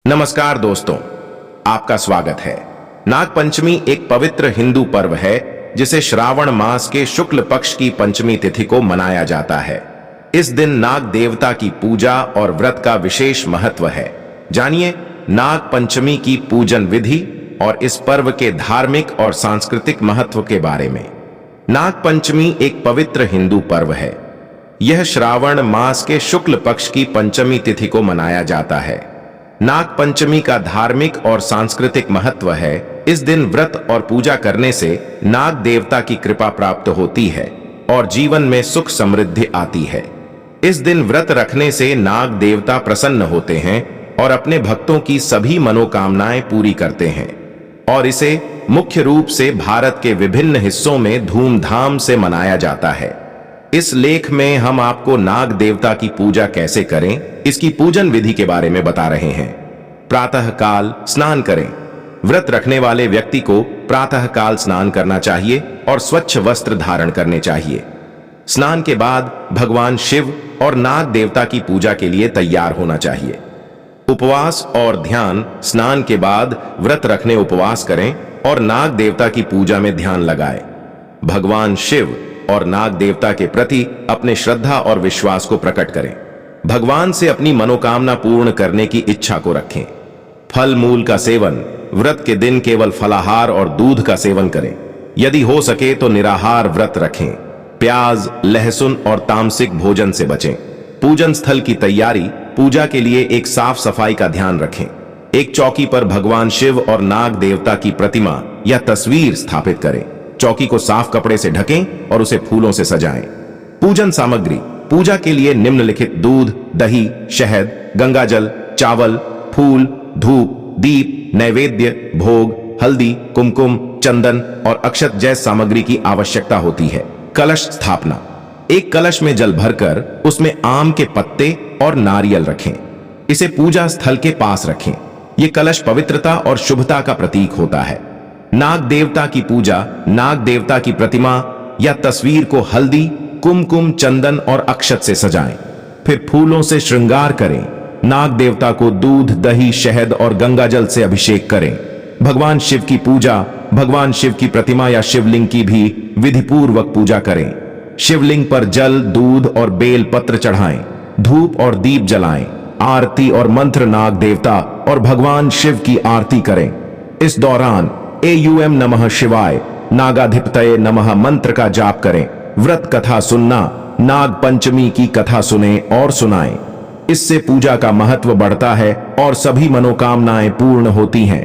नमस्कार दोस्तों, आपका स्वागत है। नाग पंचमी एक पवित्र हिंदू पर्व है जिसे श्रावण मास के शुक्ल पक्ष की पंचमी तिथि को मनाया जाता है। इस दिन नाग देवता की पूजा और व्रत का विशेष महत्व है। जानिए नाग पंचमी की पूजन विधि और इस पर्व के धार्मिक और सांस्कृतिक महत्व के बारे में। नाग पंचमी एक पवित्र हिंदू पर्व है। यह श्रावण मास के शुक्ल पक्ष की पंचमी तिथि को मनाया जाता है। नाग पंचमी का धार्मिक और सांस्कृतिक महत्व है। इस दिन व्रत और पूजा करने से नाग देवता की कृपा प्राप्त होती है और जीवन में सुख समृद्धि आती है। इस दिन व्रत रखने से नाग देवता प्रसन्न होते हैं और अपने भक्तों की सभी मनोकामनाएं पूरी करते हैं और इसे मुख्य रूप से भारत के विभिन्न हिस्सों में धूमधाम से मनाया जाता है। इस लेख में हम आपको नाग देवता की पूजा कैसे करें, इसकी पूजन विधि के बारे में बता रहे हैं। प्रातः काल स्नान करें। व्रत रखने वाले व्यक्ति को प्रातः काल स्नान करना चाहिए और स्वच्छ वस्त्र धारण करने चाहिए। स्नान के बाद भगवान शिव और नाग देवता की पूजा के लिए तैयार होना चाहिए। उपवास और ध्यान। स्नान के बाद व्रत रखने उपवास करें और नाग देवता की पूजा में ध्यान लगाएं। भगवान शिव और नाग देवता के प्रति अपने श्रद्धा और विश्वास को प्रकट करें। भगवान से अपनी मनोकामना पूर्ण करने की इच्छा को रखें। फल मूल का सेवन। व्रत के दिन केवल फलाहार और दूध का सेवन करें। यदि हो सके तो निराहार व्रत रखें। प्याज, लहसुन और तामसिक भोजन से बचें। पूजन स्थल की तैयारी। पूजा के लिए एक साफ सफाई का ध्यान रखें। एक चौकी पर भगवान शिव और नाग देवता की प्रतिमा या तस्वीर स्थापित करें। चौकी को साफ कपड़े से ढकें और उसे फूलों से सजाएं। पूजन सामग्री। पूजा के लिए निम्नलिखित दूध, दही, शहद, गंगाजल, चावल, फूल, धूप, दीप, नैवेद्य, भोग, हल्दी, कुमकुम, चंदन और अक्षत जैसी सामग्री की आवश्यकता होती है। कलश स्थापना। एक कलश में जल भरकर उसमें आम के पत्ते और नारियल रखें। इसे पूजा स्थल के पास रखें। यह कलश पवित्रता और शुभता का प्रतीक होता है। नाग देवता की पूजा। नाग देवता की प्रतिमा या तस्वीर को हल्दी, कुमकुम, चंदन और अक्षत से सजाएं। फिर फूलों से श्रृंगार करें। नाग देवता को दूध, दही, शहद और गंगाजल से अभिषेक करें। भगवान शिव की पूजा। भगवान शिव की प्रतिमा या शिवलिंग की भी विधिपूर्वक पूजा करें। शिवलिंग पर जल, दूध और बेल पत्र चढ़ाएं। धूप और दीप जलाएं। आरती और मंत्र। नाग देवता और भगवान शिव की आरती करें। इस दौरान एयूएम नमः शिवाय, नागाधिपतये नमः मंत्र का जाप करें। व्रत कथा सुनना। नाग पंचमी की कथा सुने और सुनाएं। इससे पूजा का महत्व बढ़ता है और सभी मनोकामनाएं पूर्ण होती हैं।